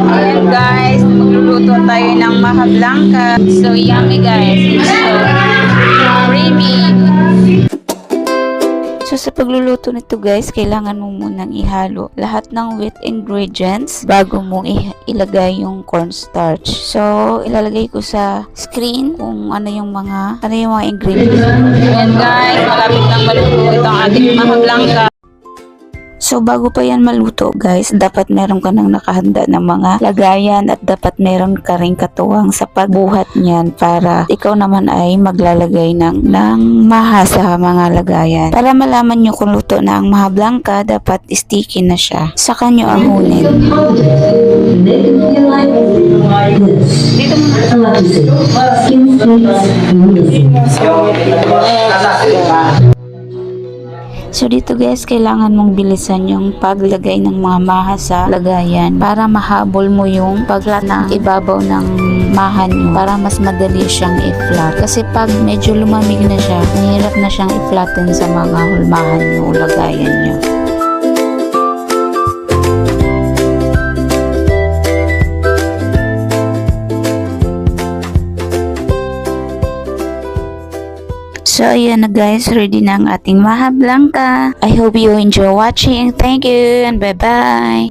Ayan guys, magluluto tayo ng maha blanca. So yummy guys. It's so creamy. So sa pagluluto nito guys, kailangan mo munang ihalo lahat ng wet ingredients bago mo ilagay yung cornstarch. So ilalagay ko sa screen kung ano yung mga ingredients. Ayan guys, malapit nang maluto itong ating maha blanca. So bago pa yan maluto guys, dapat meron ka nang nakahanda ng mga lagayan at dapat meron ka rin katuwang sa pagbuhat niyan para ikaw naman ay maglalagay ng maha sa mga lagayan. Para malaman nyo kung luto na ang maha blanca, dapat sticky na siya. Saka nyo ahunin. Dito So dito guys, kailangan mong bilisan yung paglagay ng mga maha sa lagayan para mahabol mo yung paglat na ibabaw ng maha nyo para mas madali siyang i-flat. Kasi pag medyo lumamig na siya, mahirap na siyang i-flatten sa mga hulmahan nyo o lagayan nyo. So, ayan na guys, ready na ang ating maha blanca. I hope you enjoy watching. Thank you and bye-bye.